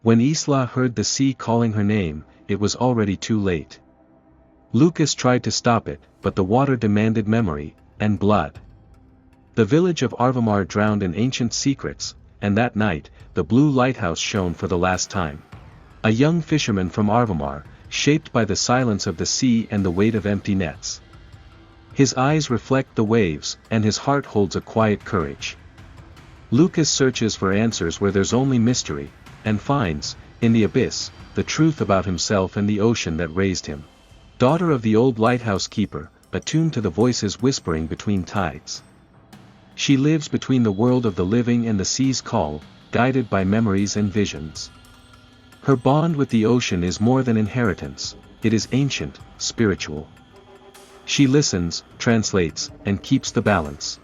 When Isla heard the sea calling her name, it was already too late. Lucas tried to stop it, but the water demanded memory, and blood. The village of Arvamar drowned in ancient secrets, and that night, the blue lighthouse shone for the last time. A young fisherman from Arvamar, shaped by the silence of the sea and the weight of empty nets. His eyes reflect the waves, and his heart holds a quiet courage. Lucas searches for answers where there's only mystery, and finds, in the abyss, the truth about himself and the ocean that raised him. Daughter of the old lighthouse keeper, attuned to the voices whispering between tides. She lives between the world of the living and the sea's call, guided by memories and visions. Her bond with the ocean is more than inheritance, it is ancient, spiritual. She listens, translates, and keeps the balance.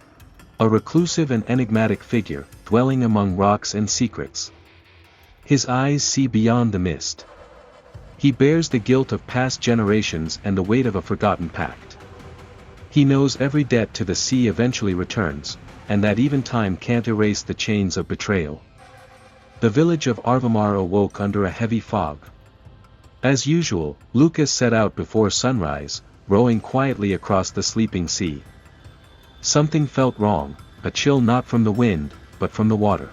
A reclusive and enigmatic figure, dwelling among rocks and secrets. His eyes see beyond the mist. He bears the guilt of past generations and the weight of a forgotten pact. He knows every debt to the sea eventually returns, and that even time can't erase the chains of betrayal. The village of Arvamar awoke under a heavy fog. As usual, Lucas set out before sunrise, rowing quietly across the sleeping sea. Something felt wrong, a chill not from the wind, but from the water.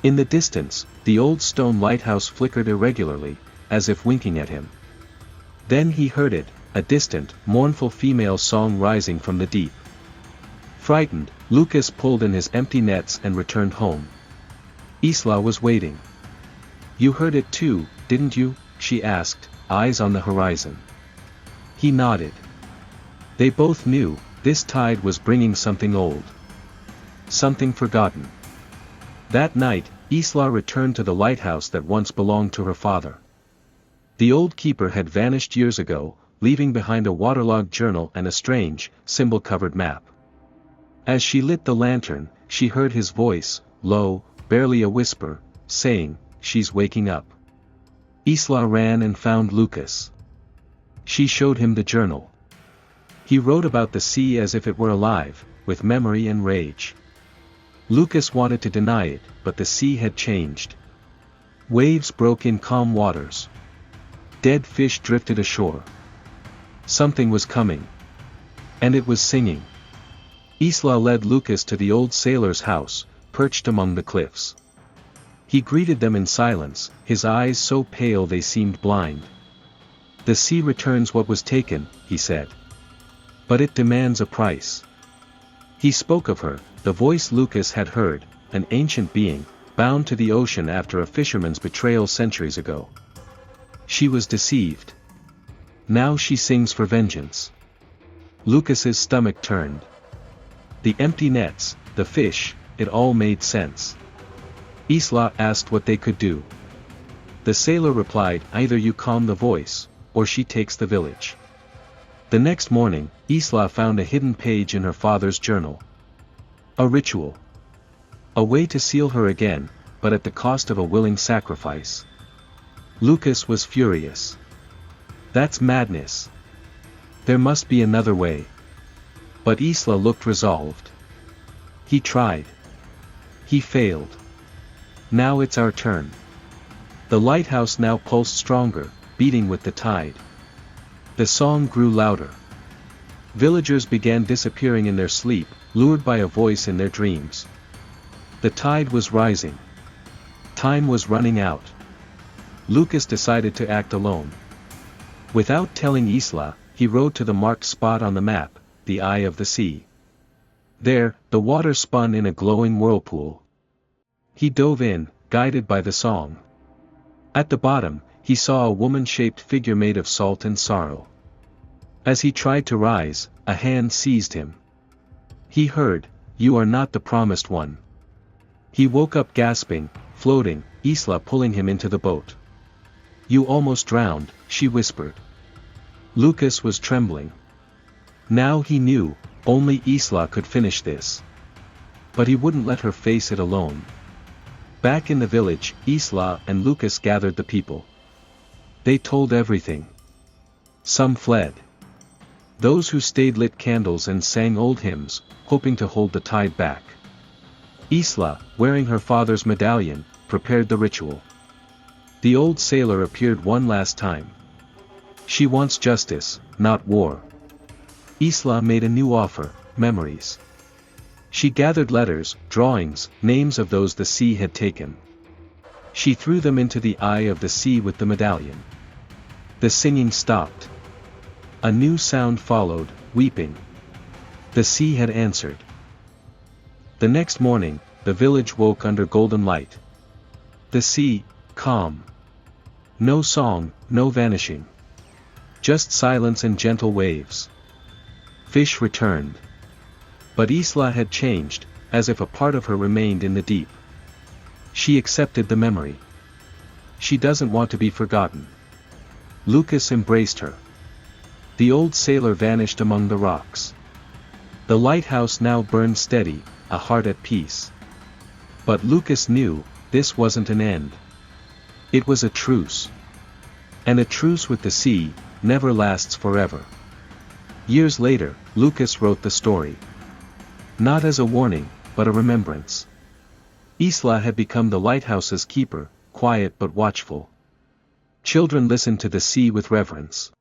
In the distance, the old stone lighthouse flickered irregularly, as if winking at him. Then he heard it, a distant, mournful female song rising from the deep. Frightened, Lucas pulled in his empty nets and returned home. Isla was waiting. "You heard it too, didn't you?" she asked, eyes on the horizon. He nodded. They both knew, this tide was bringing something old. Something forgotten. That night, Isla returned to the lighthouse that once belonged to her father. The old keeper had vanished years ago, leaving behind a waterlogged journal and a strange, symbol-covered map. As she lit the lantern, she heard his voice, low, barely a whisper, saying, "She's waking up." Isla ran and found Lucas. She showed him the journal. He wrote about the sea as if it were alive, with memory and rage. Lucas wanted to deny it, but the sea had changed. Waves broke in calm waters. Dead fish drifted ashore. Something was coming. And it was singing. Isla led Lucas to the old sailor's house, perched among the cliffs. He greeted them in silence, his eyes so pale they seemed blind. "The sea returns what was taken," he said. "But it demands a price." He spoke of her, the voice Lucas had heard, an ancient being, bound to the ocean after a fisherman's betrayal centuries ago. She was deceived. Now she sings for vengeance. Lucas's stomach turned. The empty nets, the fish, it all made sense. Isla asked what they could do. The sailor replied, "Either you calm the voice, or she takes the village." The next morning, Isla found a hidden page in her father's journal. A ritual. A way to seal her again, but at the cost of a willing sacrifice. Lucas was furious. "That's madness. There must be another way." But Isla looked resolved. He tried. He failed. "Now it's our turn." The lighthouse now pulsed stronger, beating with the tide. The song grew louder. Villagers began disappearing in their sleep, lured by a voice in their dreams. The tide was rising. Time was running out. Lucas decided to act alone. Without telling Isla, he rowed to the marked spot on the map, the eye of the sea. There, the water spun in a glowing whirlpool. He dove in, guided by the song. At the bottom, he saw a woman-shaped figure made of salt and sorrow. As he tried to rise, a hand seized him. He heard, "You are not the promised one." He woke up gasping, floating, Isla pulling him into the boat. "You almost drowned," she whispered. Lucas was trembling. Now he knew, only Isla could finish this. But he wouldn't let her face it alone. Back in the village, Isla and Lucas gathered the people. They told everything. Some fled. Those who stayed lit candles and sang old hymns, hoping to hold the tide back. Isla, wearing her father's medallion, prepared the ritual. The old sailor appeared one last time. She wants justice, not war. Isla made a new offer, memories. She gathered letters, drawings, names of those the sea had taken. She threw them into the eye of the sea with the medallion. The singing stopped. A new sound followed, weeping. The sea had answered. The next morning, the village woke under golden light. The sea, calm. No song, no vanishing. Just silence and gentle waves. Fish returned. But Isla had changed, as if a part of her remained in the deep. She accepted the memory. She doesn't want to be forgotten. Lucas embraced her. The old sailor vanished among the rocks. The lighthouse now burned steady, a heart at peace. But Lucas knew, this wasn't an end. It was a truce. And a truce with the sea never lasts forever. Years later, Lucas wrote the story. Not as a warning, but a remembrance. Isla had become the lighthouse's keeper, quiet but watchful. Children listened to the sea with reverence.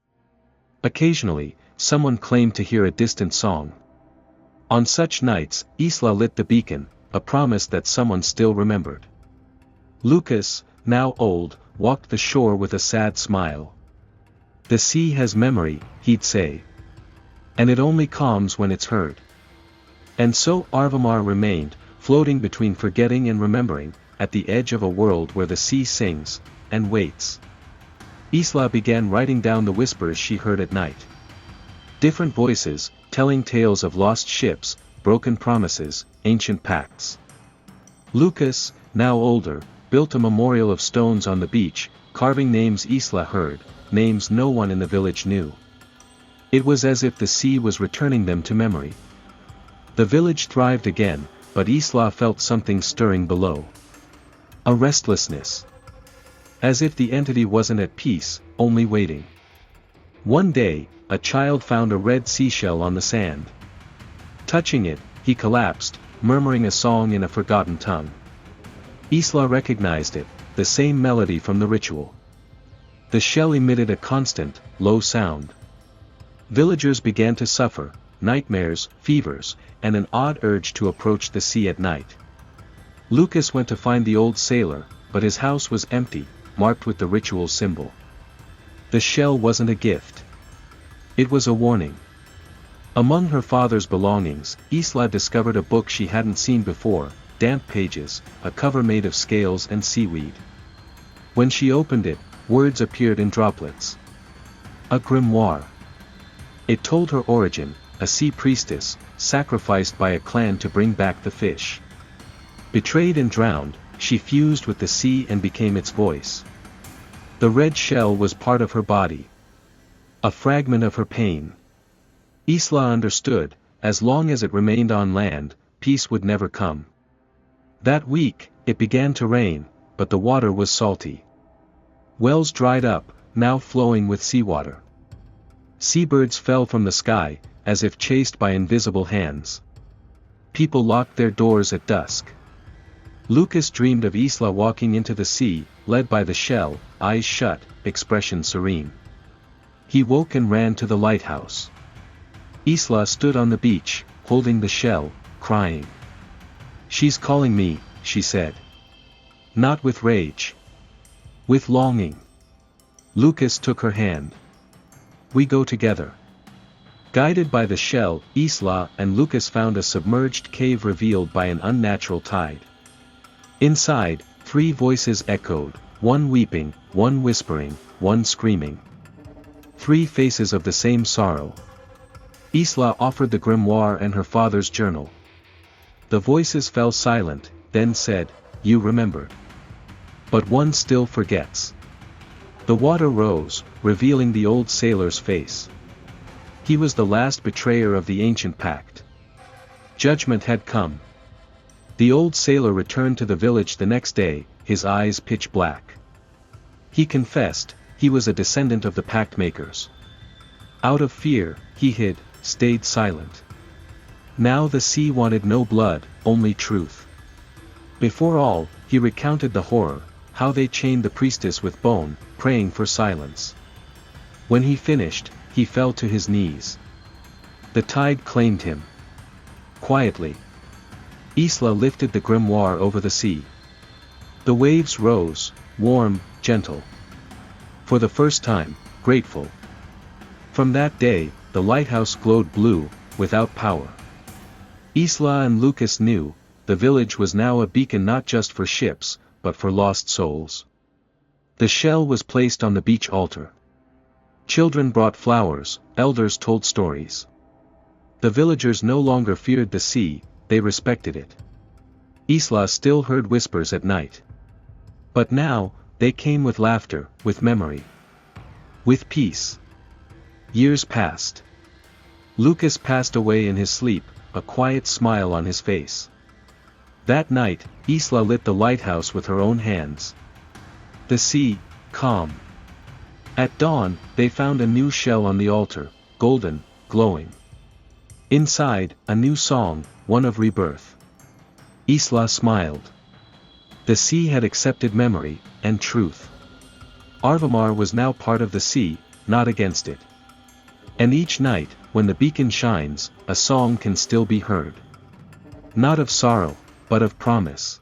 Occasionally, someone claimed to hear a distant song. On such nights, Isla lit the beacon, a promise that someone still remembered. Lucas, now old, walked the shore with a sad smile. The sea has memory, he'd say. And it only calms when it's heard. And so Arvamar remained, floating between forgetting and remembering, at the edge of a world where the sea sings, and waits. Isla began writing down the whispers she heard at night. Different voices, telling tales of lost ships, broken promises, ancient pacts. Lucas, now older, built a memorial of stones on the beach, carving names Isla heard, names no one in the village knew. It was as if the sea was returning them to memory. The village thrived again, but Isla felt something stirring below. A restlessness. As if the entity wasn't at peace, only waiting. One day, a child found a red seashell on the sand. Touching it, he collapsed, murmuring a song in a forgotten tongue. Isla recognized it, the same melody from the ritual. The shell emitted a constant, low sound. Villagers began to suffer, nightmares, fevers, and an odd urge to approach the sea at night. Lucas went to find the old sailor, but his house was empty, marked with the ritual symbol. The shell wasn't a gift. It was a warning. Among her father's belongings, Isla discovered a book she hadn't seen before, damp pages, a cover made of scales and seaweed. When she opened it, words appeared in droplets. A grimoire. It told her origin, a sea priestess, sacrificed by a clan to bring back the fish. Betrayed and drowned, she fused with the sea and became its voice. The red shell was part of her body. A fragment of her pain. Isla understood, as long as it remained on land, peace would never come. That week, it began to rain, but the water was salty. Wells dried up, now flowing with seawater. Seabirds fell from the sky, as if chased by invisible hands. People locked their doors at dusk. Lucas dreamed of Isla walking into the sea, led by the shell, eyes shut, expression serene. He woke and ran to the lighthouse. Isla stood on the beach, holding the shell, crying. "She's calling me," she said. Not with rage. With longing. Lucas took her hand. "We go together." Guided by the shell, Isla and Lucas found a submerged cave revealed by an unnatural tide. Inside, 3 voices echoed, one weeping, one whispering, one screaming. 3 faces of the same sorrow. Isla offered the grimoire and her father's journal. The voices fell silent, then said, "You remembered. But one still forgets." The water rose, revealing the old sailor's face. He was the last betrayer of the ancient pact. Judgment had come. The old sailor returned to the village the next day, his eyes pitch black. He confessed, he was a descendant of the pact makers. Out of fear, he hid, stayed silent. Now the sea wanted no blood, only truth. Before all, he recounted the horror, how they chained the priestess with bone, praying for silence. When he finished, he fell to his knees. The tide claimed him. Quietly, Isla lifted the grimoire over the sea. The waves rose, warm, gentle. For the first time, grateful. From that day, the lighthouse glowed blue, without power. Isla and Lucas knew, the village was now a beacon not just for ships, but for lost souls. The shell was placed on the beach altar. Children brought flowers, elders told stories. The villagers no longer feared the sea, they respected it. Isla still heard whispers at night. But now, they came with laughter, with memory. With peace. Years passed. Lucas passed away in his sleep, a quiet smile on his face. That night, Isla lit the lighthouse with her own hands. The sea, calm. At dawn, they found a new shell on the altar, golden, glowing. Inside, a new song, one of rebirth. Isla smiled. The sea had accepted memory, and truth. Arvamar was now part of the sea, not against it. And each night, when the beacon shines, a song can still be heard. Not of sorrow, but of promise.